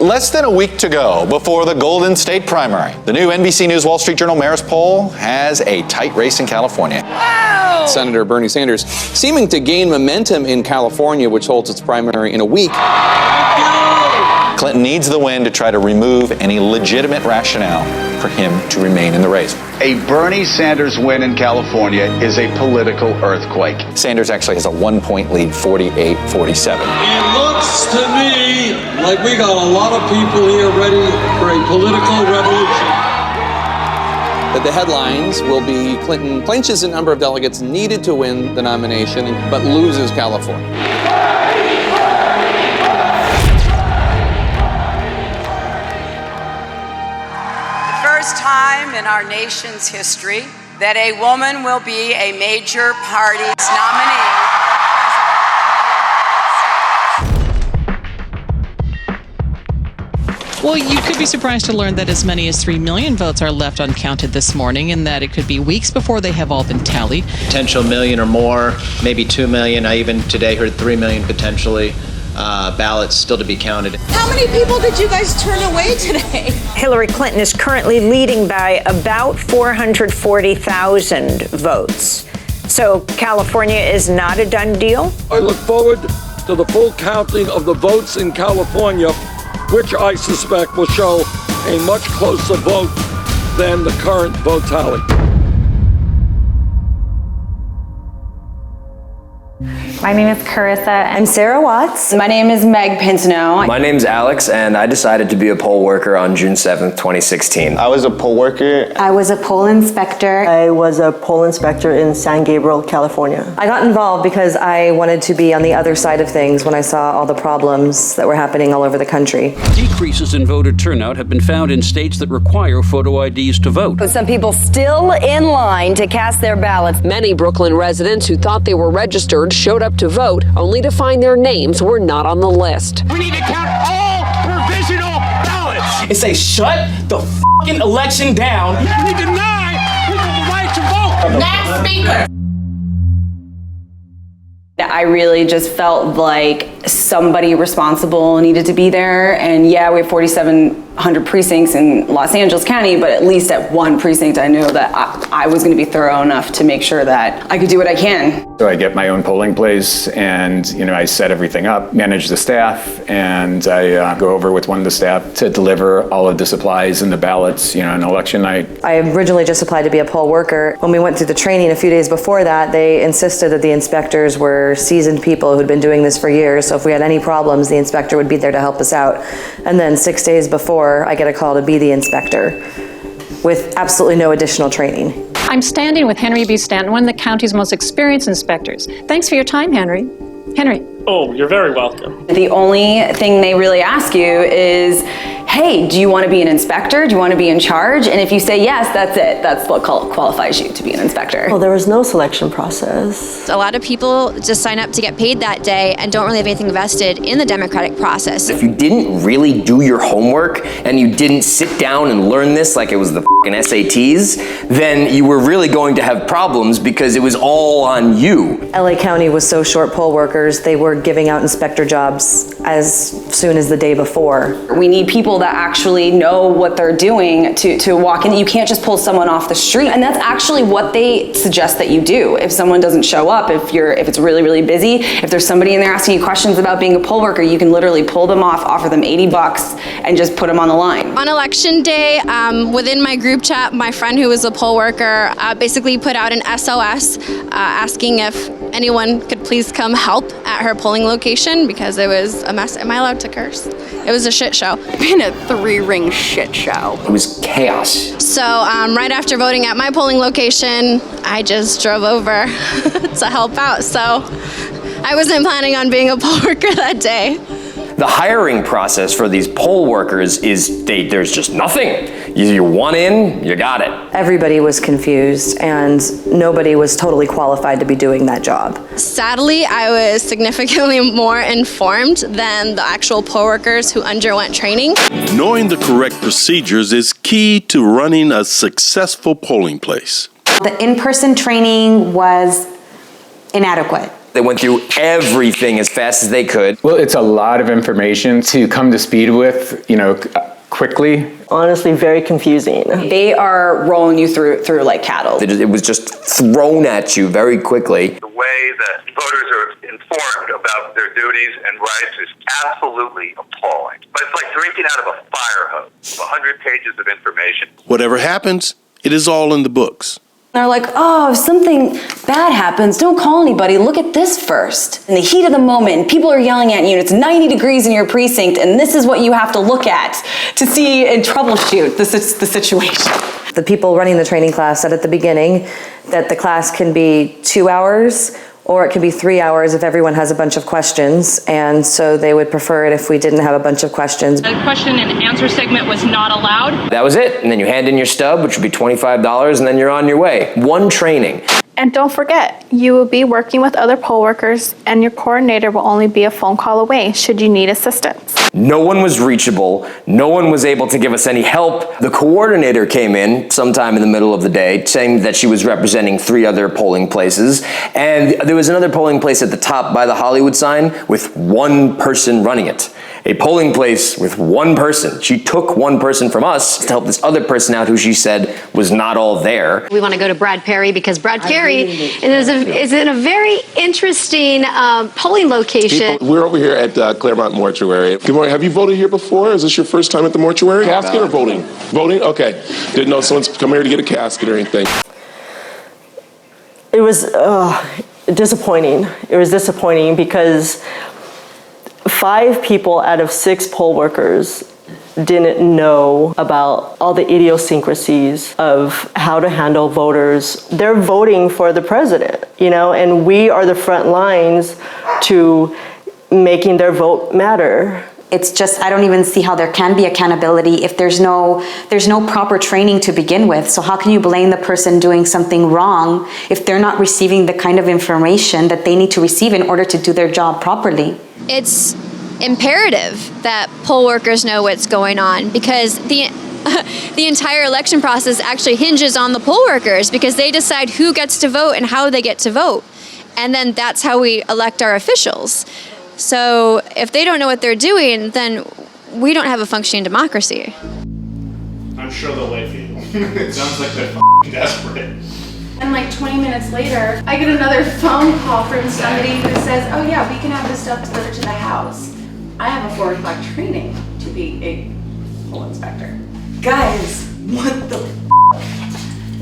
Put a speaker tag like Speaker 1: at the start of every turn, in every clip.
Speaker 1: Less than a week to go before the Golden State primary. The new NBC News Wall Street Journal Marist poll has a tight race in California.
Speaker 2: Wow! Senator Bernie Sanders seeming to gain momentum in California, which holds its primary in a week.
Speaker 1: Clinton needs the win to try to remove any legitimate rationale for him to remain in the race.
Speaker 3: A Bernie Sanders win in California is a political earthquake.
Speaker 1: Sanders actually has a 1-point lead, 48-47.
Speaker 4: It looks to me like we got a lot of people here ready for a political revolution.
Speaker 2: But the headlines will be Clinton clinches a number of delegates needed to win the nomination, but loses California.
Speaker 5: First time in our nation's history that a woman will be a major party's nominee.
Speaker 6: Well, you could be surprised to learn that as many as 3 million votes are left uncounted this morning, and that it could be weeks before they have all been tallied.
Speaker 7: Potential million or more, maybe 2 million. I even today heard 3 million potentially. Ballots still to be counted.
Speaker 8: How many people did you guys turn away today?
Speaker 9: Hillary Clinton is currently leading by about 440,000 votes. So California is not a done deal?
Speaker 4: I look forward to the full counting of the votes in California, which I suspect will show a much closer vote than the current vote tally.
Speaker 10: My name is Carissa.
Speaker 11: I'm Sarah Watts.
Speaker 10: My name is Meg Pinto.
Speaker 12: My name's Alex, and I decided to be a poll worker on June 7th, 2016.
Speaker 13: I was a poll worker.
Speaker 10: I was a poll inspector.
Speaker 11: I was a poll inspector in San Gabriel, California.
Speaker 14: I got involved because I wanted to be on the other side of things when I saw all the problems that were happening all over the country.
Speaker 15: Decreases in voter turnout have been found in states that require photo IDs to vote.
Speaker 16: Some people still in line to cast their ballots.
Speaker 17: Many Brooklyn residents who thought they were registered showed up to vote, only to find their names were not on the list.
Speaker 18: We need to count all provisional ballots and say, shut the fucking election down. We deny people the right to vote.
Speaker 8: Next speaker.
Speaker 10: I really just felt like somebody responsible needed to be there. And yeah, we have 4,700 precincts in Los Angeles County, but at least at one precinct, I knew that I was going to be thorough enough to make sure that I could do what I can.
Speaker 19: So I get my own polling place, and I set everything up, manage the staff, and I go over with one of the staff to deliver all of the supplies and the ballots, on election night.
Speaker 14: I originally just applied to be a poll worker. When we went through the training a few days before that, they insisted that the inspectors were seasoned people who'd been doing this for years, so if we had any problems, the inspector would be there to help us out. And then 6 days before, I get a call to be the inspector with absolutely no additional training.
Speaker 20: I'm standing with Henry B. Stanton, one of the county's most experienced inspectors. Thanks for your time, Henry. Henry.
Speaker 21: Oh, you're very welcome.
Speaker 10: The only thing they really ask you is, hey, do you want to be an inspector? Do you want to be in charge? And if you say yes, that's it. That's what qualifies you to be an inspector.
Speaker 11: Well, there was no selection process.
Speaker 22: A lot of people just sign up to get paid that day and don't really have anything vested in the democratic process.
Speaker 12: If you didn't really do your homework and you didn't sit down and learn this like it was the fucking SATs, then you were really going to have problems because it was all on you.
Speaker 14: LA County was so short poll workers, they were giving out inspector jobs as soon as the day before.
Speaker 10: We need people that actually know what they're doing to walk in. You can't just pull someone off the street. And that's actually what they suggest that you do. If someone doesn't show up, if it's really, really busy, if there's somebody in there asking you questions about being a poll worker, you can literally pull them off, offer them $80 and just put them on the line.
Speaker 22: On election day, within my group chat, my friend who was a poll worker basically put out an SOS asking if anyone could please come help at her polling location because it was a mess. Am I allowed to curse? It was a shit show.
Speaker 16: Been a 3-ring shit show.
Speaker 12: It was chaos.
Speaker 22: So right after voting at my polling location, I just drove over to help out. So I wasn't planning on being a poll worker that day.
Speaker 12: The hiring process for these poll workers is there's just nothing. You want in, you got it.
Speaker 14: Everybody was confused and nobody was totally qualified to be doing that job.
Speaker 22: Sadly, I was significantly more informed than the actual poll workers who underwent training.
Speaker 23: Knowing the correct procedures is key to running a successful polling place.
Speaker 24: The in-person training was inadequate.
Speaker 12: They went through everything as fast as they could.
Speaker 19: Well, it's a lot of information to come to speed with, quickly.
Speaker 11: Honestly, very confusing.
Speaker 10: They are rolling you through like cattle.
Speaker 12: It was just thrown at you very quickly.
Speaker 1: The way that voters are informed about their duties and rights is absolutely appalling. But it's like drinking out of a fire hose, 100 pages of information.
Speaker 23: Whatever happens, it is all in the books.
Speaker 10: They're like, oh, if something bad happens, don't call anybody. Look at this first. In the heat of the moment, people are yelling at you, and it's 90 degrees in your precinct, and this is what you have to look at to see and troubleshoot the situation.
Speaker 14: The people running the training class said at the beginning that the class can be 2 hours, or it can be 3 hours if everyone has a bunch of questions, and so they would prefer it if we didn't have a bunch of questions.
Speaker 3: The question and answer segment was not allowed.
Speaker 12: That was it, and then you hand in your stub, which would be $25, and then you're on your way. One training.
Speaker 13: And don't forget, you will be working with other poll workers, and your coordinator will only be a phone call away should you need assistance.
Speaker 12: No one was reachable. No one was able to give us any help. The coordinator came in sometime in the middle of the day saying that she was representing 3 other polling places. And there was another polling place at the top by the Hollywood sign with 1 person running it. A polling place with 1 person. She took 1 person from us to help this other person out who she said was not all there.
Speaker 24: We want to go to Brad Perry because Brad Perry is in a very interesting polling location.
Speaker 25: We're over here at Claremont Mortuary. Good morning. Have you voted here before? Is this your first time at the mortuary? Casket or voting? Voting? Okay. Didn't know someone's come here to get a casket or anything.
Speaker 11: It was disappointing. It was disappointing because 5 people out of 6 poll workers didn't know about all the idiosyncrasies of how to handle voters. They're voting for the president, and we are the front lines to making their vote matter.
Speaker 26: It's just, I don't even see how there can be accountability if there's no proper training to begin with. So how can you blame the person doing something wrong if they're not receiving the kind of information that they need to receive in order to do their job properly?
Speaker 27: It's imperative that poll workers know what's going on because the entire election process actually hinges on the poll workers because they decide who gets to vote and how they get to vote. And then that's how we elect our officials. So if they don't know what they're doing, then we don't have a functioning democracy.
Speaker 28: I'm sure they'll wait for you. It sounds like they're desperate.
Speaker 13: And like 20 minutes later, I get another phone call from somebody who says, oh yeah, we can have this stuff delivered to the house. I have a 4 o'clock training to be a poll inspector.
Speaker 10: Guys, what the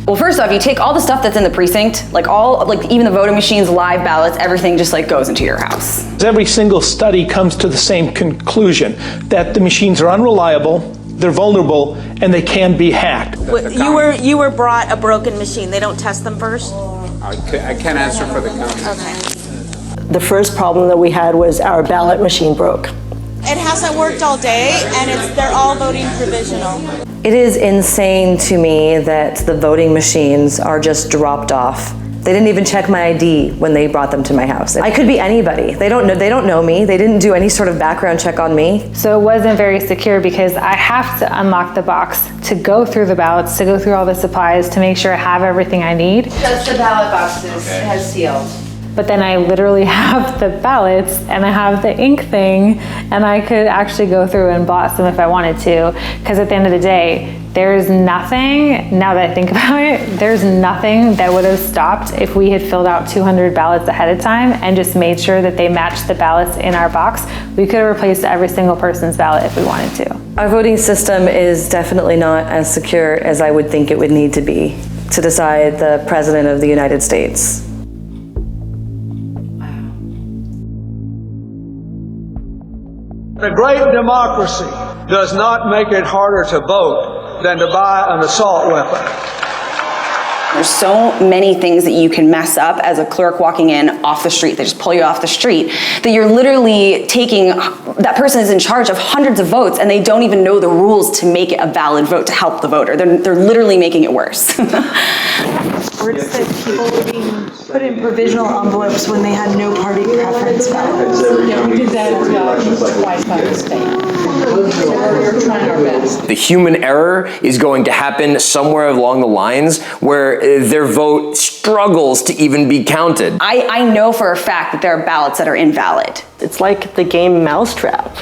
Speaker 10: Well, first off, you take all the stuff that's in the precinct, even the voting machines, live ballots, everything just goes into your house.
Speaker 29: Every single study comes to the same conclusion, that the machines are unreliable, they're vulnerable, and they can be hacked.
Speaker 8: You were brought a broken machine. They don't test them first?
Speaker 30: I can't answer for the county.
Speaker 8: Okay.
Speaker 11: The first problem that we had was our ballot machine broke.
Speaker 8: It hasn't worked all day, and they're all voting provisional.
Speaker 14: It is insane to me that the voting machines are just dropped off. They didn't even check my ID when they brought them to my house. I could be anybody. They don't know me. They didn't do any sort of background check on me.
Speaker 31: So it wasn't very secure because I have to unlock the box to go through the ballots, to go through all the supplies, to make sure I have everything I need.
Speaker 8: Just the ballot boxes has sealed.
Speaker 31: But then I literally have the ballots and I have the ink thing and I could actually go through and blot them if I wanted to. Because at the end of the day, there's nothing, now that I think about it, there's nothing that would have stopped if we had filled out 200 ballots ahead of time and just made sure that they matched the ballots in our box. We could have replaced every single person's ballot if we wanted to.
Speaker 14: Our voting system is definitely not as secure as I would think it would need to be to decide the President of the United States.
Speaker 30: A great democracy does not make it harder to vote than to buy an assault weapon.
Speaker 10: There's so many things that you can mess up as a clerk walking in off the street. They just pull you off the street. That you're literally taking, that person is in charge of hundreds of votes and they don't even know the rules to make it a valid vote to help the voter. They're literally making it worse.
Speaker 32: Word said people were being put in provisional envelopes when they had no party preference ballots.
Speaker 33: Yeah, we did that as well, twice by mistake.
Speaker 12: The human error is going to happen somewhere along the lines where their vote struggles to even be counted.
Speaker 10: I know for a fact that there are ballots that are invalid.
Speaker 11: It's like the game Mousetrap.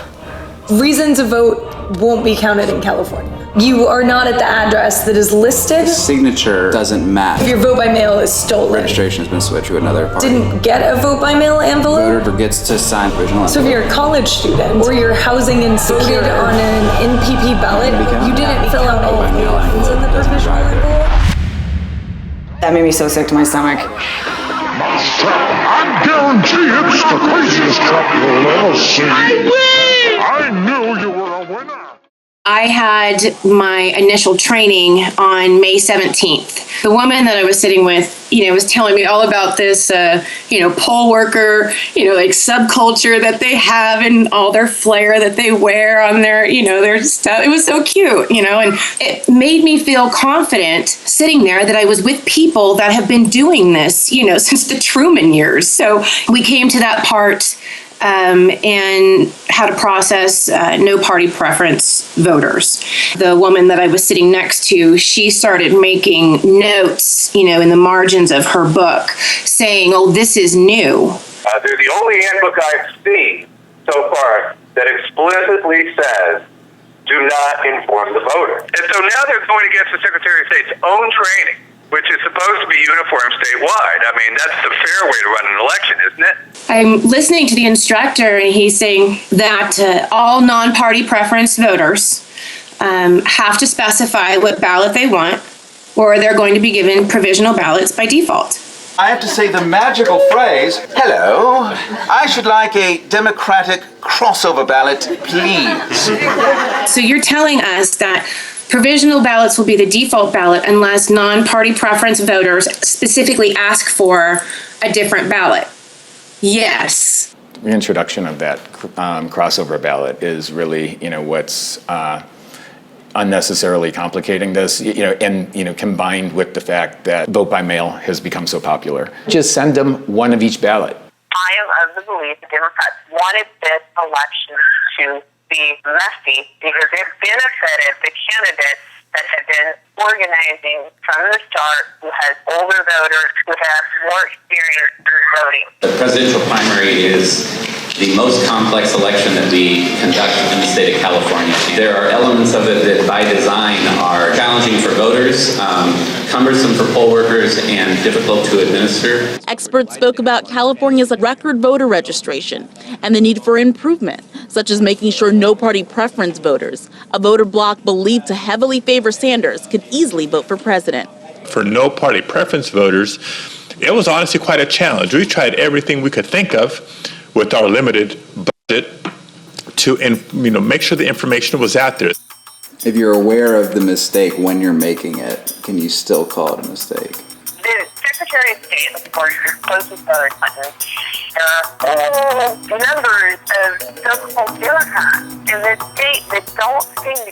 Speaker 32: Reason to vote won't be counted in California. You are not at the address that is listed.
Speaker 2: Signature doesn't match.
Speaker 32: If your vote by mail is stolen.
Speaker 2: Registration has been switched to another party.
Speaker 32: Didn't get a vote by mail envelope.
Speaker 2: Voter gets to sign provisional envelope.
Speaker 32: So if you're a college student or you're housing insecure on an NPP ballot, you didn't fill out all of the lines in the provisional envelope.
Speaker 10: That made me so sick to my stomach.
Speaker 4: I guarantee it's the craziest trap you'll ever see. I knew you were a winner.
Speaker 5: I had my initial training on May 17th. The woman that I was sitting with, was telling me all about this, poll worker, like subculture that they have and all their flair that they wear on their, their stuff. It was so cute, and it made me feel confident sitting there that I was with people that have been doing this, since the Truman years. So we came to that part and how to process no party preference voters. The woman that I was sitting next to, she started making notes, in the margins of her book saying, oh, this is new.
Speaker 1: They're the only handbook I've seen so far that explicitly says, do not inform the voter. And so now they're going against the Secretary of State's own training, which is supposed to be uniform statewide. I mean, that's the fair way to run an election, isn't it?
Speaker 5: I'm listening to the instructor, and he's saying that all non-party preference voters have to specify what ballot they want, or they're going to be given provisional ballots by default.
Speaker 6: I have to say the magical phrase, hello, I should like a Democratic crossover ballot, please.
Speaker 5: So you're telling us that provisional ballots will be the default ballot unless non-party preference voters specifically ask for a different ballot? Yes.
Speaker 19: The introduction of that crossover ballot is really, what's unnecessarily complicating this, and combined with the fact that vote by mail has become so popular. Just send them one of each ballot.
Speaker 7: I am of the belief the Democrats wanted this election to be messy because it benefited the candidates that had been organizing from the start, who has older voters, who have more experience in voting.
Speaker 9: The presidential primary is the most complex election that we conduct in the state of California. There are elements of it that by design are challenging for voters, cumbersome for poll workers, and difficult to administer.
Speaker 15: Experts spoke about California's record voter registration and the need for improvement, such as making sure no party preference voters, a voter bloc believed to heavily favor Sanders, could easily vote for president.
Speaker 16: For no party preference voters, it was honestly quite a challenge. We tried everything we could think of with our limited budget to make sure the information was out there.
Speaker 2: If you're aware of the mistake when you're making it, can you still call it a mistake?
Speaker 7: The Secretary of State, of course, is close with Hillary Clinton. There are whole numbers of so-called Democrats in this state that don't seem to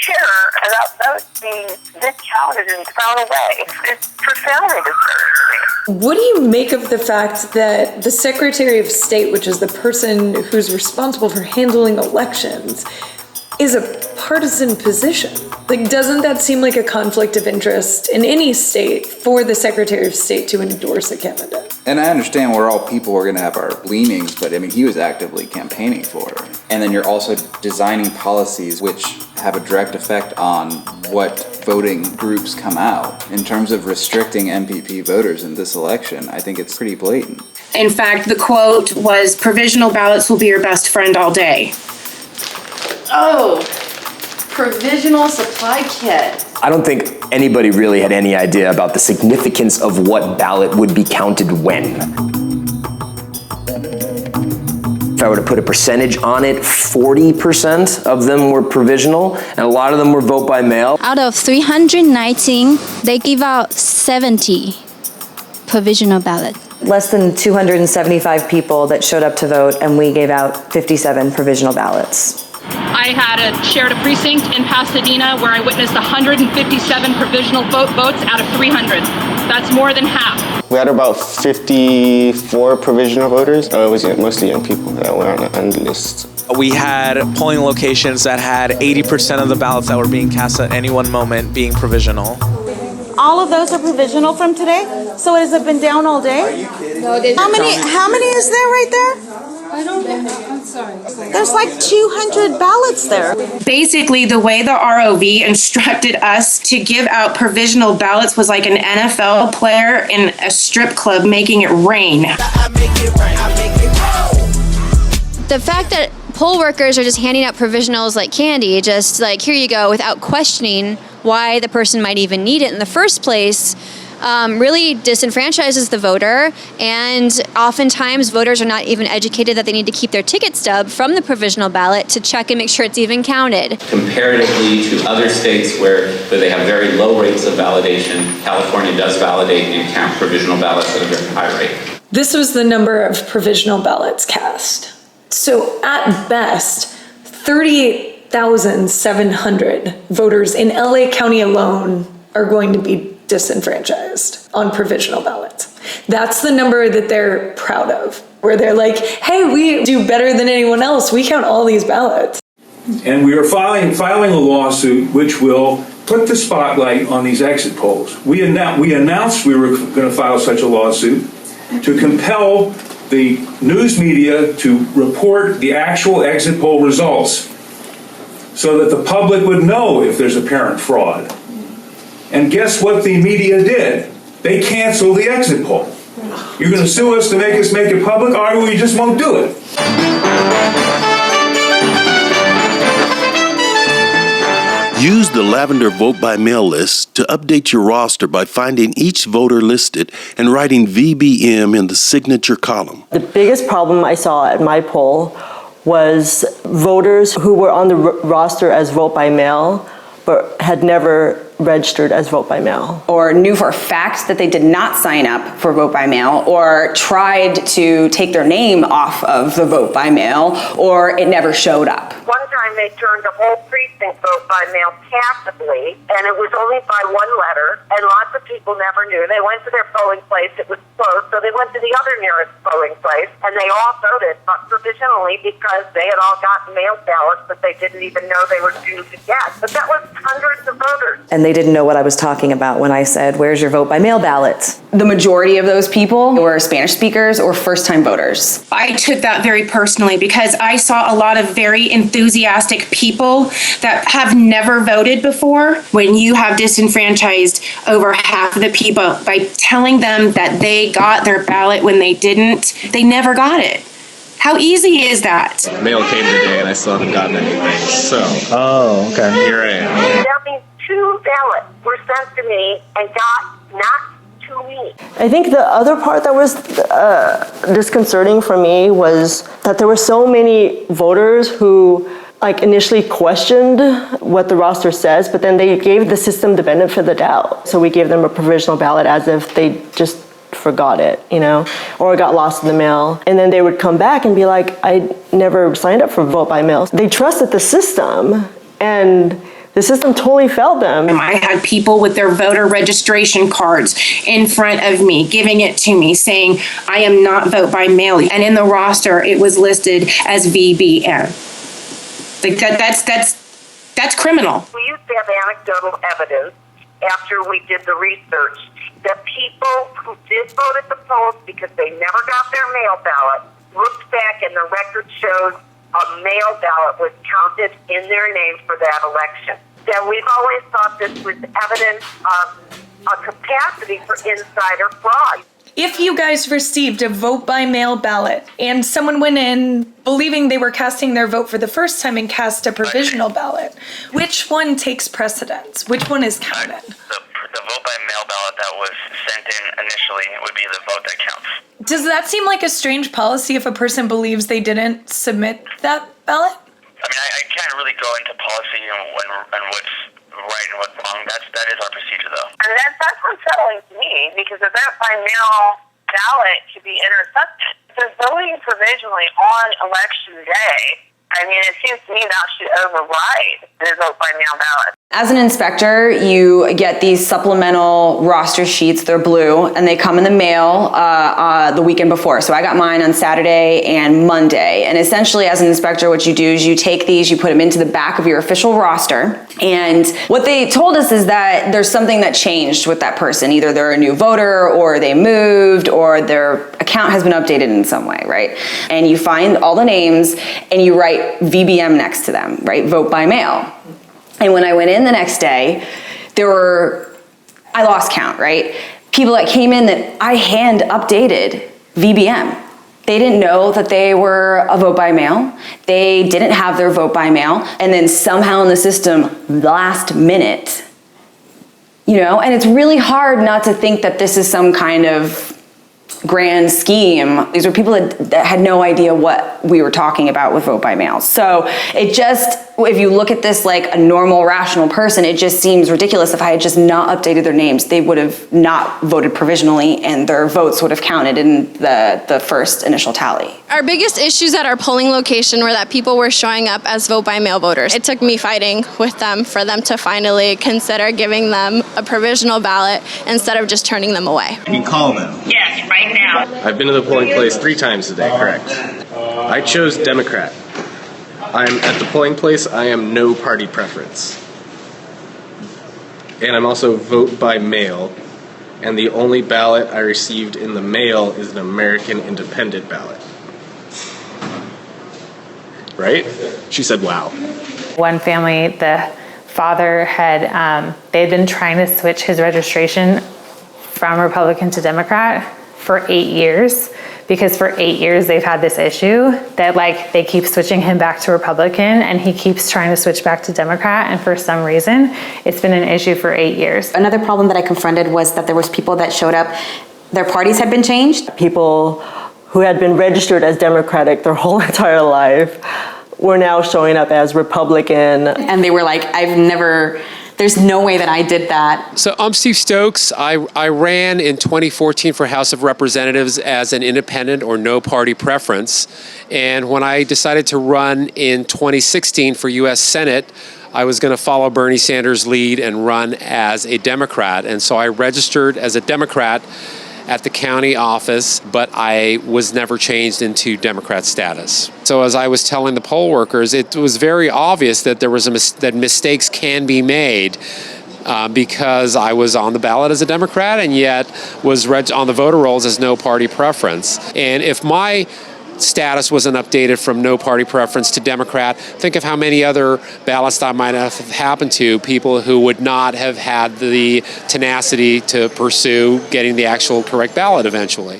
Speaker 7: care about votes being discounted and thrown away. It's profoundly disturbing.
Speaker 32: What do you make of the fact that the Secretary of State, which is the person who's responsible for handling elections, is a partisan position? Like, doesn't that seem like a conflict of interest in any state for the Secretary of State to endorse a candidate?
Speaker 2: And I understand we're all people, we're going to have our leanings, but he was actively campaigning for her. And then you're also designing policies which have a direct effect on what voting groups come out. In terms of restricting MPP voters in this election, I think it's pretty blatant.
Speaker 5: In fact, the quote was, provisional ballots will be your best friend all day. Oh, provisional supply kit.
Speaker 12: I don't think anybody really had any idea about the significance of what ballot would be counted when. If I were to put a percentage on it, 40% of them were provisional, and a lot of them were vote by mail.
Speaker 27: Out of 319, they give out 70 provisional ballots.
Speaker 14: Less than 275 people that showed up to vote, and we gave out 57 provisional ballots.
Speaker 3: I shared a precinct in Pasadena where I witnessed 157 provisional votes out of 300. That's more than half.
Speaker 13: We had about 54 provisional voters. It was mostly young people that were on the list.
Speaker 17: We had polling locations that had 80% of the ballots that were being cast at any one moment being provisional.
Speaker 8: All of those are provisional from today? So has it been down all day? Are you kidding? No, how many is there right there? I don't know. I'm sorry. There's like 200 ballots there.
Speaker 5: Basically, the way the ROV instructed us to give out provisional ballots was like an NFL player in a strip club making it rain.
Speaker 27: The fact that poll workers are just handing out provisionals like candy, just like, here you go, without questioning why the person might even need it in the first place, really disenfranchises the voter, and oftentimes voters are not even educated that they need to keep their ticket stub from the provisional ballot to check and make sure it's even counted.
Speaker 9: Comparatively to other states where they have very low rates of validation, California does validate and count provisional ballots at a very high rate.
Speaker 32: This was the number of provisional ballots cast. So at best, 38,700 voters in LA County alone are going to be disenfranchised on provisional ballots. That's the number that they're proud of, where they're like, hey, we do better than anyone else. We count all these ballots.
Speaker 18: And we are filing a lawsuit which will put the spotlight on these exit polls. We announced we were going to file such a lawsuit to compel the news media to report the actual exit poll results so that the public would know if there's apparent fraud. And guess what the media did? They canceled the exit poll. You're going to sue us to make us make it public, or we just won't do it.
Speaker 20: Use the Lavender Vote by Mail list to update your roster by finding each voter listed and writing VBM in the signature column.
Speaker 11: The biggest problem I saw at my poll was voters who were on the roster as vote by mail but had never registered as vote by mail.
Speaker 10: Or knew for a fact that they did not sign up for vote by mail, or tried to take their name off of the vote by mail, or it never showed up.
Speaker 7: One time they turned the whole precinct vote by mail passively, and it was only by one letter, and lots of people never knew. They went to their polling place, it was closed, so they went to the other nearest polling place, and they all voted, but provisionally, because they had all gotten mail ballots that they didn't even know they were due to get. But that was hundreds of voters.
Speaker 14: And they didn't know what I was talking about when I said, where's your vote by mail ballot?
Speaker 10: The majority of those people were Spanish speakers or first-time voters.
Speaker 5: I took that very personally because I saw a lot of very enthusiastic people that have never voted before. When you have disenfranchised over half of the people by telling them that they got their ballot when they didn't, they never got it. How easy is that?
Speaker 21: Mail came today and I still haven't gotten anything, so.
Speaker 18: Oh, okay.
Speaker 21: Here I am.
Speaker 7: That means 2 ballots were sent to me and got not to me.
Speaker 11: I think the other part that was disconcerting for me was that there were so many voters who initially questioned what the roster says, but then they gave the system the benefit of the doubt. So we gave them a provisional ballot as if they just forgot it, or it got lost in the mail. And then they would come back and be like, I never signed up for vote by mail. They trusted the system, and the system totally failed them.
Speaker 5: I had people with their voter registration cards in front of me, giving it to me, saying, I am not vote by mail. And in the roster, it was listed as VBM. That's criminal.
Speaker 7: We used to have anecdotal evidence after we did the research that people who did vote at the polls because they never got their mail ballot looked back and the record shows a mail ballot was counted in their name for that election. That we've always thought this was evidence of a capacity for insider fraud.
Speaker 32: If you guys received a vote by mail ballot and someone went in believing they were casting their vote for the first time and cast a provisional ballot, which one takes precedence? Which one is counted?
Speaker 1: The vote by mail ballot that was sent in initially would be the vote that counts.
Speaker 32: Does that seem like a strange policy if a person believes they didn't submit that ballot?
Speaker 1: I mean, I can't really go into policy and what's right and what's wrong. That is our procedure, though.
Speaker 7: And that's unsettling to me because the vote by mail ballot should be intercepted. If they're voting provisionally on election day, I mean, it seems to me that should override the vote by mail ballot.
Speaker 10: As an inspector, you get these supplemental roster sheets. They're blue, and they come in the mail the weekend before. So I got mine on Saturday and Monday. And essentially, as an inspector, what you do is you take these, you put them into the back of your official roster. And what they told us is that there's something that changed with that person. Either they're a new voter, or they moved, or their account has been updated in some way, right? And you find all the names, and you write VBM next to them, right? Vote by mail. And when I went in the next day, I lost count, right? People that came in that I hand updated VBM. They didn't know that they were a vote by mail. They didn't have their vote by mail. And then somehow in the system, last minute, and it's really hard not to think that this is some kind of grand scheme. These were people that had no idea what we were talking about with vote by mail. So if you look at this like a normal, rational person, it just seems ridiculous. If I had just not updated their names, they would have not voted provisionally and their votes would have counted in the first initial tally.
Speaker 27: Our biggest issues at our polling location were that people were showing up as vote by mail voters. It took me fighting with them for them to finally consider giving them a provisional ballot instead of just turning them away.
Speaker 21: You can call them.
Speaker 7: Yes, right now.
Speaker 21: I've been to the polling place 3 times today, correct? I chose Democrat. I'm at the polling place. I am no party preference. And I'm also vote by mail. And the only ballot I received in the mail is an American Independent ballot. Right? She said, wow.
Speaker 4: One family, the father they had been trying to switch his registration from Republican to Democrat for 8 years, because for 8 years they've had this issue that they keep switching him back to Republican and he keeps trying to switch back to Democrat, and for some reason it's been an issue for 8 years.
Speaker 6: Another problem that I confronted was that there was people that showed up, their parties had been changed.
Speaker 11: People who had been registered as Democratic their whole entire life were now showing up as Republican.
Speaker 6: And they were like, there's no way that I did that.
Speaker 19: So I'm Steve Stokes. I ran in 2014 for House of Representatives as an independent or no party preference. And when I decided to run in 2016 for U.S. Senate, I was going to follow Bernie Sanders' lead and run as a Democrat. And so I registered as a Democrat at the county office, but I was never changed into Democrat status. So as I was telling the poll workers, it was very obvious that there was that mistakes can be made because I was on the ballot as a Democrat and yet was on the voter rolls as no party preference. And if my status wasn't updated from no party preference to Democrat, think of how many other ballots that might have happened to people who would not have had the tenacity to pursue getting the actual correct ballot eventually.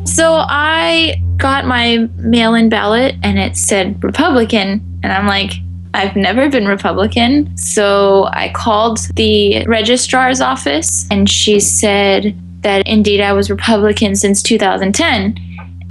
Speaker 22: So I got my mail-in ballot and it said Republican, and I'm like, I've never been Republican. So I called the registrar's office and she said that indeed I was Republican since 2010.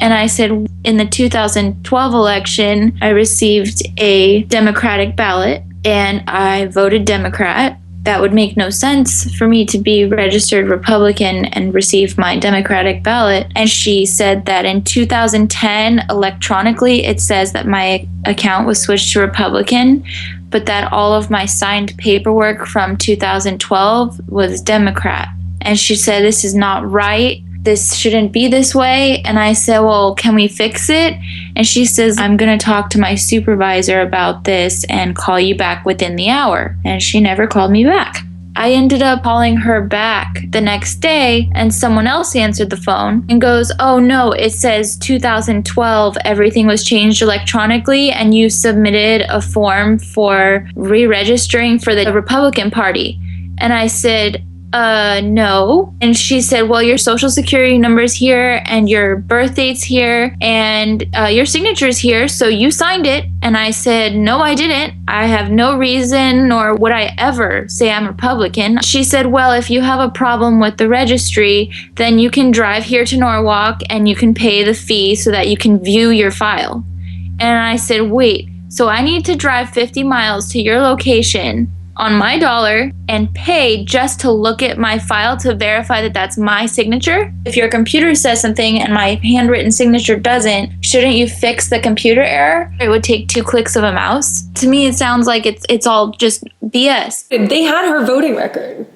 Speaker 22: And I said, in the 2012 election, I received a Democratic ballot and I voted Democrat. That would make no sense for me to be registered Republican and receive my Democratic ballot. And she said that in 2010, electronically, it says that my account was switched to Republican, but that all of my signed paperwork from 2012 was Democrat. And she said, this is not right. This shouldn't be this way. And I said, well, can we fix it? And she says, I'm going to talk to my supervisor about this and call you back within the hour. And she never called me back. I ended up calling her back the next day and someone else answered the phone and goes, oh no, it says 2012, everything was changed electronically and you submitted a form for re-registering for the Republican Party. And I said, no. And she said, well, your social security number's here and your birth date's here and your signature's here, so you signed it. And I said, no, I didn't. I have no reason, nor would I ever say I'm Republican. She said, well, if you have a problem with the registry, then you can drive here to Norwalk and you can pay the fee so that you can view your file. And I said, wait, so I need to drive 50 miles to your location on my dollar and pay just to look at my file to verify that that's my signature? If your computer says something and my handwritten signature doesn't, shouldn't you fix the computer error? It would take 2 clicks of a mouse. To me, it sounds like it's all just BS.
Speaker 32: They had her voting record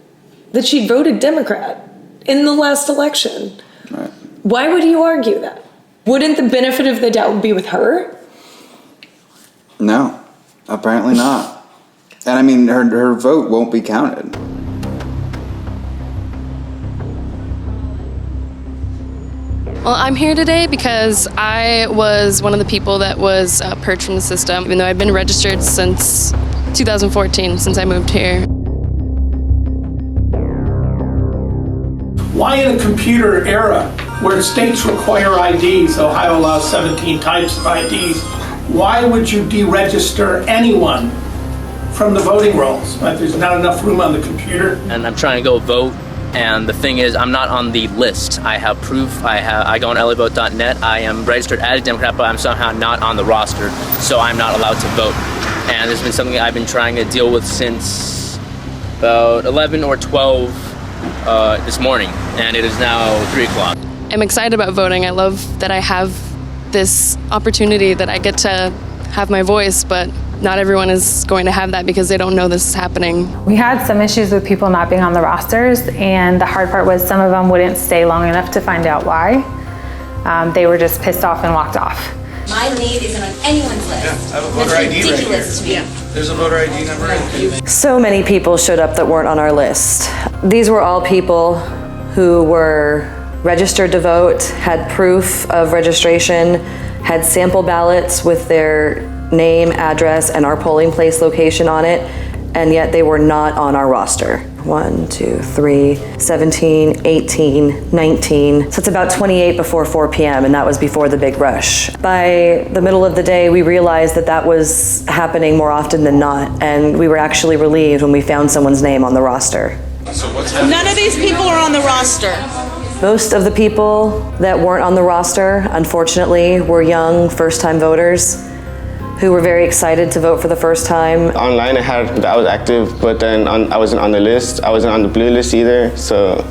Speaker 32: that she voted Democrat in the last election.
Speaker 2: Right.
Speaker 32: Why would you argue that? Wouldn't the benefit of the doubt be with her?
Speaker 2: No, apparently not. And I mean, her vote won't be counted.
Speaker 12: Well, I'm here today because I was one of the people that was purged from the system, even though I've been registered since 2014, since I moved here.
Speaker 15: Why in a computer era where states require IDs, Ohio allows 17 types of IDs, why would you deregister anyone from the voting rolls? Like, there's not enough room on the computer.
Speaker 16: And I'm trying to go vote, and the thing is, I'm not on the list. I have proof. I go on LAvote.net. I am registered as a Democrat, but I'm somehow not on the roster, so I'm not allowed to vote. And this has been something I've been trying to deal with since about 11 or 12 this morning, and it is now 3 o'clock.
Speaker 12: I'm excited about voting. I love that I have this opportunity that I get to have my voice, but not everyone is going to have that because they don't know this is happening.
Speaker 4: We had some issues with people not being on the rosters, and the hard part was some of them wouldn't stay long enough to find out why. They were just pissed off and walked off.
Speaker 23: My name isn't on anyone's list.
Speaker 24: Yeah, I have a voter ID right here. There's a voter ID number right here.
Speaker 14: So many people showed up that weren't on our list. These were all people who were registered to vote, had proof of registration, had sample ballots with their name, address, and our polling place location on it, and yet they were not on our roster. 1, 2, 3, 17, 18, 19. So it's about 28 before 4 p.m., and that was before the big rush. By the middle of the day, we realized that that was happening more often than not, and we were actually relieved when we found someone's name on the roster.
Speaker 24: So what's happening?
Speaker 8: None of these people are on the roster.
Speaker 14: Most of the people that weren't on the roster, unfortunately, were young, first-time voters who were very excited to vote for the first time.
Speaker 13: Online I was active, but then I wasn't on the list. I wasn't on the blue list either, so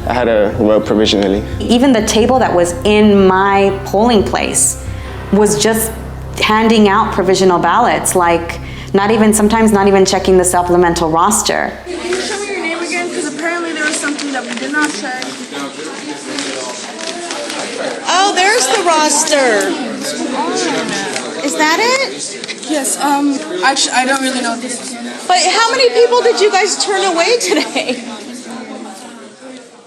Speaker 13: I had to vote provisionally.
Speaker 6: Even the table that was in my polling place was just handing out provisional ballots, like sometimes not even checking the supplemental roster.
Speaker 8: Can you show me your name again? Because apparently there was something that we did not check. Oh, there's the roster. Is that it?
Speaker 25: Yes, actually, I don't really know what this is.
Speaker 8: But how many people did you guys turn away today?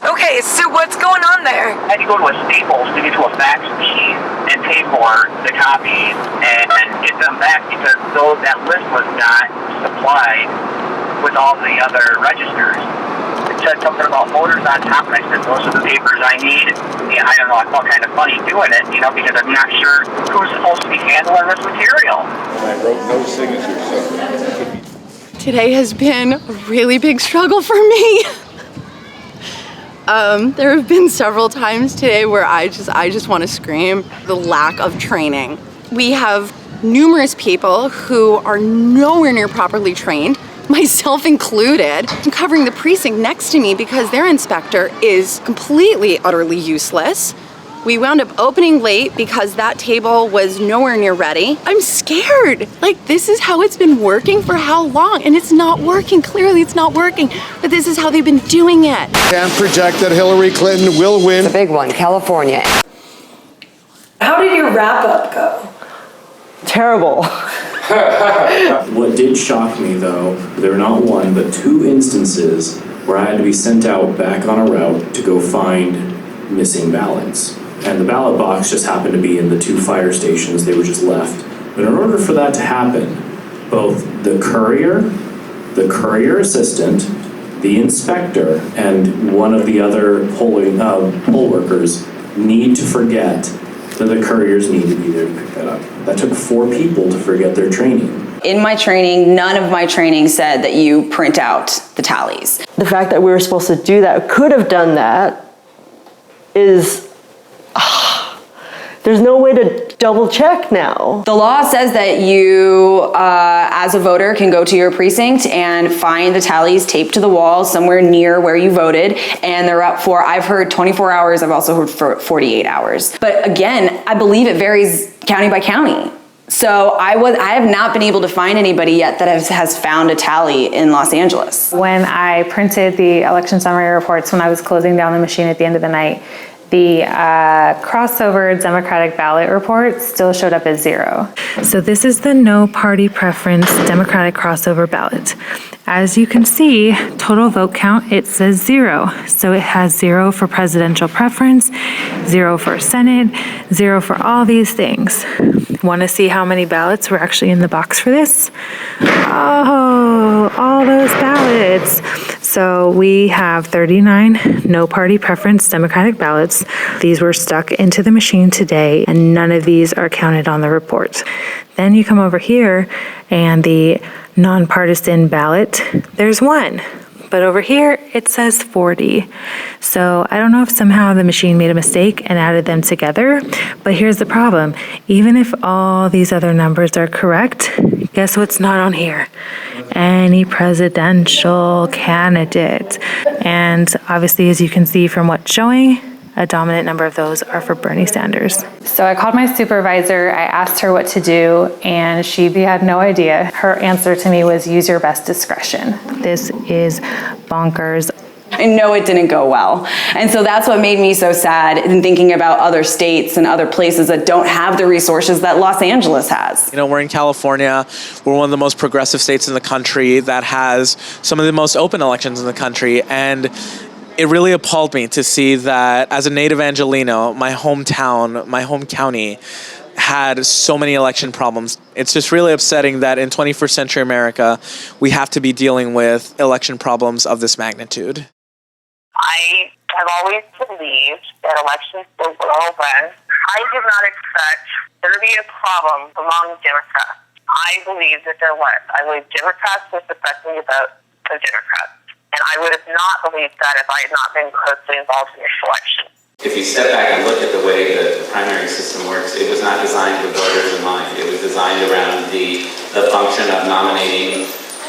Speaker 32: Okay, so what's going on there?
Speaker 1: I had to go to a Staples to get to a fax machine and pay for the copies and get them back because that list was not supplied with all the other registers. It said something about voters on top, and I said, those are the papers I need. Yeah, I don't know, I felt kind of funny doing it, because I'm not sure who's supposed to be handling this material.
Speaker 24: I wrote no signature, so.
Speaker 26: Today has been a really big struggle for me. There have been several times today where I just want to scream the lack of training. We have numerous people who are nowhere near properly trained, myself included. I'm covering the precinct next to me because their inspector is completely, utterly useless. We wound up opening late because that table was nowhere near ready. I'm scared. This is how it's been working for how long? And it's not working. Clearly it's not working, but this is how they've been doing it.
Speaker 28: Can't project that Hillary Clinton will win.
Speaker 14: The big one, California.
Speaker 32: How did your wrap-up go?
Speaker 11: Terrible.
Speaker 29: What did shock me, though, there were not one, but 2 instances where I had to be sent out back on a route to go find missing ballots. And the ballot box just happened to be in the 2 fire stations. They were just left. But in order for that to happen, both the courier assistant, the inspector, and one of the other poll workers need to forget that the couriers need to be there to pick that up. That took 4 people to forget their training.
Speaker 10: In my training, none of my training said that you print out the tallies.
Speaker 11: The fact that we were supposed to do that, could have done that, is, there's no way to double check now.
Speaker 10: The law says that you, as a voter, can go to your precinct and find the tallies taped to the wall somewhere near where you voted, and they're up for, I've heard 24 hours, I've also heard for 48 hours. But again, I believe it varies county by county. So I have not been able to find anybody yet that has found a tally in Los Angeles.
Speaker 4: When I printed the election summary reports, when I was closing down the machine at the end of the night, the crossover Democratic ballot report still showed up as 0. So this is the no party preference Democratic crossover ballot. As you can see, total vote count, it says 0. So it has 0 for presidential preference, 0 for Senate, 0 for all these things. Want to see how many ballots were actually in the box for this? Oh, all those ballots. So we have 39 no party preference Democratic ballots. These were stuck into the machine today, and none of these are counted on the report. Then you come over here, and the nonpartisan ballot, there's 1. But over here, it says 40. So I don't know if somehow the machine made a mistake and added them together, but here's the problem. Even if all these other numbers are correct, guess what's not on here? Any presidential candidate. And obviously, as you can see from what's showing, a dominant number of those are for Bernie Sanders. So I called my supervisor, I asked her what to do, and she had no idea. Her answer to me was, use your best discretion. This is bonkers.
Speaker 10: I know it didn't go well. And so that's what made me so sad in thinking about other states and other places that don't have the resources that Los Angeles has.
Speaker 3: You know, we're in California. We're one of the most progressive states in the country that has some of the most open elections in the country. And it really appalled me to see that as a native Angelino, my hometown, my home county, had so many election problems. It's just really upsetting that in 21st century America, we have to be dealing with election problems of this magnitude.
Speaker 1: I have always believed that elections were well run. I did not expect there to be a problem among Democrats. I believe that there was. I believe Democrats were suspecting about the Democrats. And I would have not believed that if I had not been closely involved in this election.
Speaker 5: If you step back and look at the way the primary system works, it was not designed with voters in mind. It was designed around the function of nominating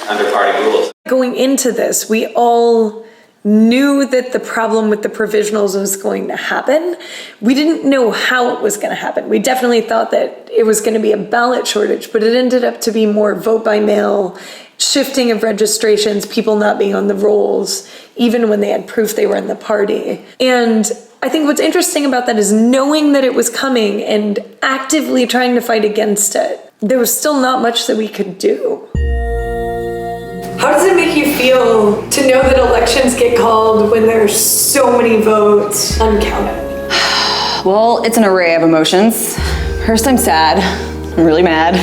Speaker 5: under party rules.
Speaker 32: Going into this, we all knew that the problem with the provisionals was going to happen. We didn't know how it was going to happen. We definitely thought that it was going to be a ballot shortage, but it ended up to be more vote by mail, shifting of registrations, people not being on the rolls, even when they had proof they were in the party. And I think what's interesting about that is knowing that it was coming and actively trying to fight against it. There was still not much that we could do. How does it make you feel to know that elections get called when there's so many votes uncounted?
Speaker 10: Well, it's an array of emotions. First, I'm sad. I'm really mad.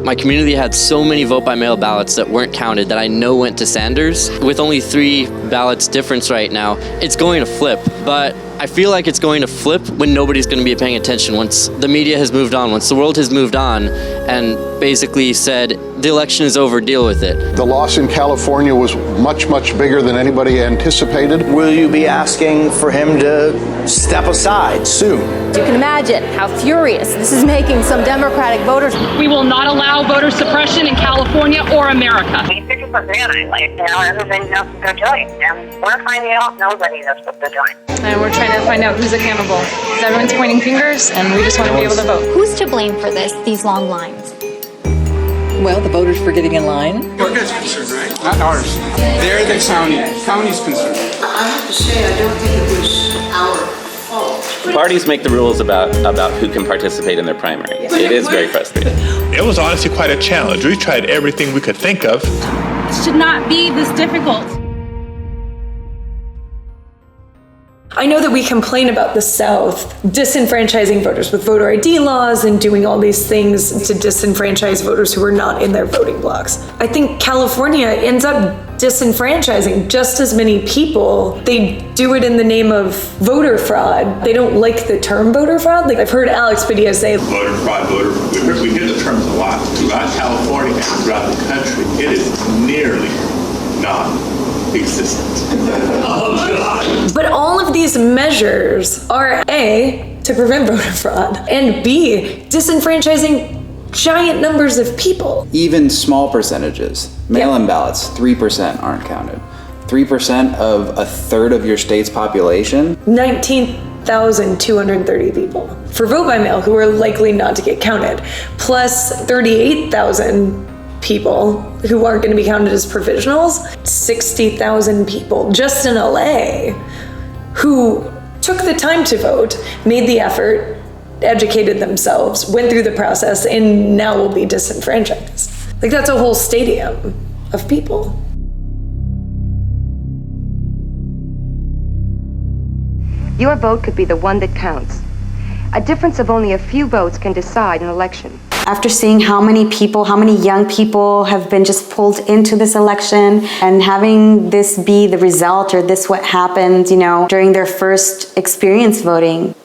Speaker 7: My community had so many vote-by-mail ballots that weren't counted that I know went to Sanders. With only 3 ballots difference right now, it's going to flip. But I feel like it's going to flip when nobody's going to be paying attention, once the media has moved on, once the world has moved on and basically said, the election is over, deal with it.
Speaker 28: The loss in California was much, much bigger than anybody anticipated.
Speaker 9: Will you be asking for him to step aside soon?
Speaker 17: You can imagine how furious this is making some Democratic voters.
Speaker 18: We will not allow voter suppression in California or America.
Speaker 1: We think it's a man, like, everybody knows what they're doing. And we're finding out nobody knows what they're doing.
Speaker 18: And we're trying to find out who's accountable. Everyone's pointing fingers, and we just want to be able to vote.
Speaker 23: Who's to blame for these long lines?
Speaker 19: Well, the voters for getting in line. Your guys' concern, right? Not ours. They're the county's concern.
Speaker 20: I have to say, I don't think it was our fault.
Speaker 5: Parties make the rules about who can participate in their primary. It is very frustrating.
Speaker 21: It was honestly quite a challenge. We tried everything we could think of.
Speaker 18: It should not be this difficult.
Speaker 32: I know that we complain about the South disenfranchising voters with voter ID laws and doing all these things to disenfranchise voters who are not in their voting blocks. I think California ends up disenfranchising just as many people. They do it in the name of voter fraud. They don't like the term voter fraud. Like I've heard Alex Padilla say,
Speaker 21: Voter fraud, we hear the terms a lot throughout California and throughout the country. It is nearly non-existent.
Speaker 32: But all of these measures are A, to prevent voter fraud, and B, disenfranchising giant numbers of people.
Speaker 2: Even small percentages, mail-in ballots, 3% aren't counted. 3% of a third of your state's population.
Speaker 32: 19,230 people for vote by mail who are likely not to get counted, plus 38,000 people who aren't going to be counted as provisionals, 60,000 people just in LA who took the time to vote, made the effort, educated themselves, went through the process, and now will be disenfranchised. Like, that's a whole stadium of people.
Speaker 6: Your vote could be the one that counts. A difference of only a few votes can decide an election.
Speaker 8: After seeing how many people, how many young people have been just pulled into this election, and having this be the result, or this what happened, you know, during their first experience voting,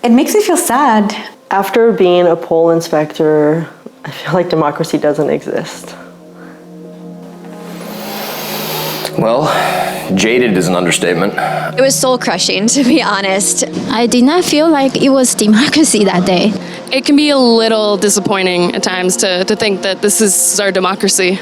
Speaker 8: it makes me feel sad.
Speaker 11: After being a poll inspector, I feel like democracy doesn't exist.
Speaker 12: Well, jaded is an understatement.
Speaker 23: It was soul crushing, to be honest. I did not feel like it was democracy that day.
Speaker 18: It can be a little disappointing at times to think that this is our democracy.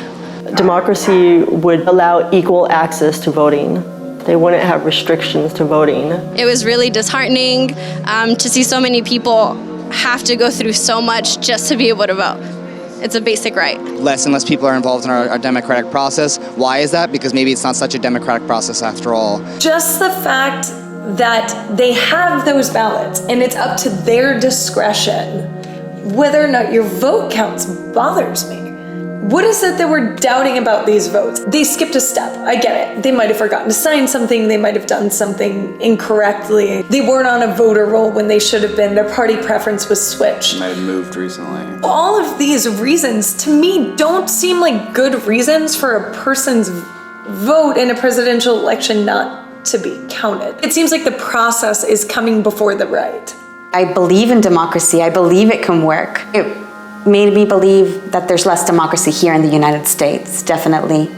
Speaker 11: Democracy would allow equal access to voting. They wouldn't have restrictions to voting.
Speaker 23: It was really disheartening to see so many people have to go through so much just to be able to vote. It's a basic right.
Speaker 13: Less and less people are involved in our democratic process. Why is that? Because maybe it's not such a democratic process after all.
Speaker 32: Just the fact that they have those ballots and it's up to their discretion whether or not your vote counts bothers me. What is it that we're doubting about these votes? They skipped a step. I get it. They might have forgotten to sign something. They might have done something incorrectly. They weren't on a voter roll when they should have been. Their party preference was switched.
Speaker 2: They might have moved recently.
Speaker 32: All of these reasons, to me, don't seem like good reasons for a person's vote in a presidential election not to be counted. It seems like the process is coming before the right.
Speaker 8: I believe in democracy. I believe it can work. It made me believe that there's less democracy here in the United States, definitely.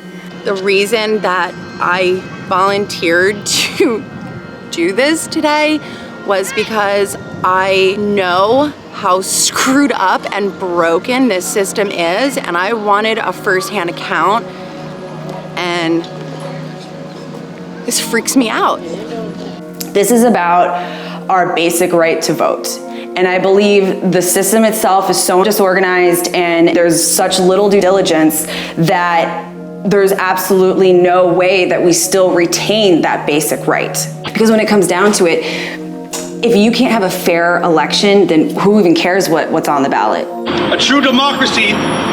Speaker 26: The reason that I volunteered to do this today was because I know how screwed up and broken this system is, and I wanted a first-hand account, and this freaks me out.
Speaker 10: This is about our basic right to vote. And I believe the system itself is so disorganized and there's such little due diligence that there's absolutely no way that we still retain that basic right. Because when it comes down to it, if you can't have a fair election, then who even cares what's on the ballot?
Speaker 15: A true democracy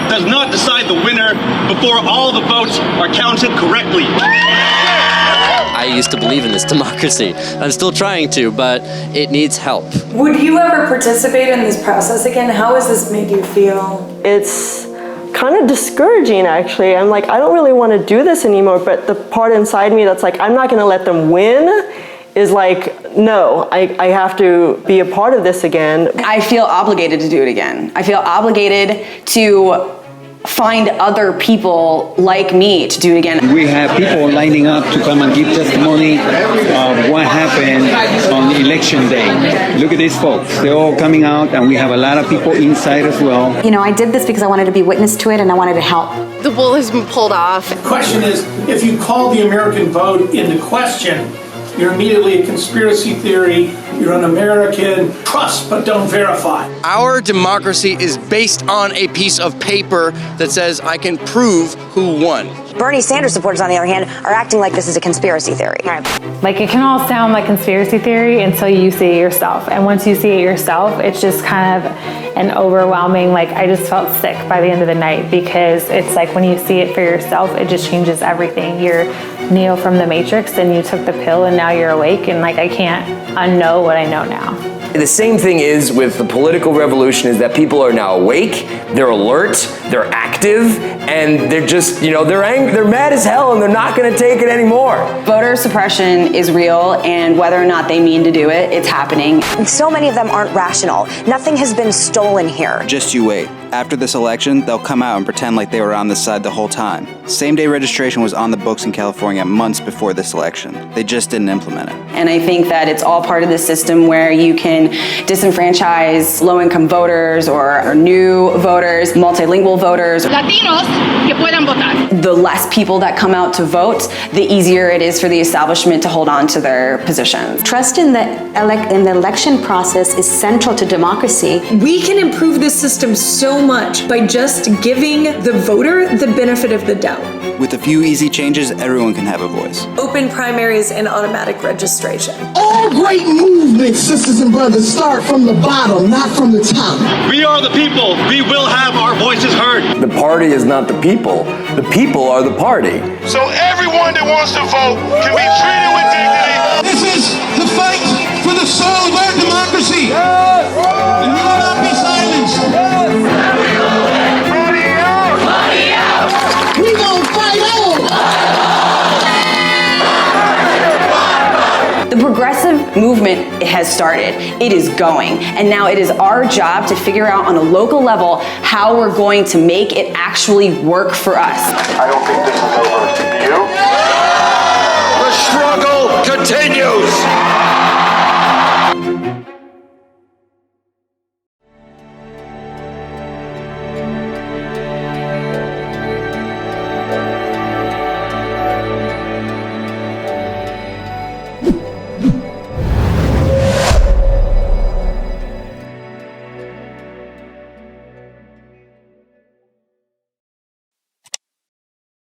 Speaker 15: does not decide the winner before all the votes are counted correctly.
Speaker 7: I used to believe in this democracy. I'm still trying to, but it needs help.
Speaker 32: Would you ever participate in this process again? How has this made you feel?
Speaker 11: It's kind of discouraging, actually. I'm like, I don't really want to do this anymore, but the part inside me that's like, I'm not going to let them win is like, no, I have to be a part of this again.
Speaker 10: I feel obligated to do it again. I feel obligated to find other people like me to do it again.
Speaker 16: We have people lining up to come and give testimony of what happened on election day. Look at these folks. They're all coming out, and we have a lot of people inside as well.
Speaker 8: You know, I did this because I wanted to be witness to it and I wanted to help.
Speaker 26: The wool has been pulled off.
Speaker 22: The question is, if you call the American vote into question, you're immediately a conspiracy theory, you're an American, trust but don't verify.
Speaker 25: Our democracy is based on a piece of paper that says I can prove who won.
Speaker 6: Bernie Sanders supporters, on the other hand, are acting like this is a conspiracy theory.
Speaker 4: Like, it can all sound like conspiracy theory until you see it yourself. And once you see it yourself, it's just kind of an overwhelming, like, I just felt sick by the end of the night, because it's like when you see it for yourself, it just changes everything. You're Neo from the Matrix, and you took the pill and now you're awake, and like, I can't unknow what I know now.
Speaker 27: The same thing is with the political revolution, is that people are now awake, they're alert, they're active, and they're just, you know, they're angry, they're mad as hell, and they're not going to take it anymore.
Speaker 10: Voter suppression is real, and whether or not they mean to do it, it's happening.
Speaker 6: So many of them aren't rational. Nothing has been stolen here.
Speaker 27: Just you wait.
Speaker 2: After this election, they'll come out and pretend like they were on this side the whole time. Same-day registration was on the books in California months before this election. They just didn't implement it.
Speaker 10: And I think that it's all part of the system where you can disenfranchise low-income voters or new voters, multilingual voters.
Speaker 1: Latinos que puedan votar.
Speaker 10: The less people that come out to vote, the easier it is for the establishment to hold on to their positions.
Speaker 8: Trust in the election process is central to democracy.
Speaker 32: We can improve this system so much by just giving the voter the benefit of the doubt.
Speaker 2: With a few easy changes, everyone can have a voice.
Speaker 32: Open primaries and automatic registration.
Speaker 3: All great movements, sisters and brothers, start from the bottom, not from the top.
Speaker 15: We are the people. We will have our voices heard.
Speaker 27: The party is not the people. The people are the party.
Speaker 9: So everyone that wants to vote can be treated with dignity.
Speaker 3: This is the fight for the soul of our democracy. And we will not be silenced.
Speaker 9: Money out! Money out!
Speaker 3: We gonna fight on!
Speaker 10: The progressive movement has started. It is going. And now it is our job to figure out on a local level how we're going to make it actually work for us.
Speaker 9: I don't think this is over. Do you?
Speaker 25: The struggle continues.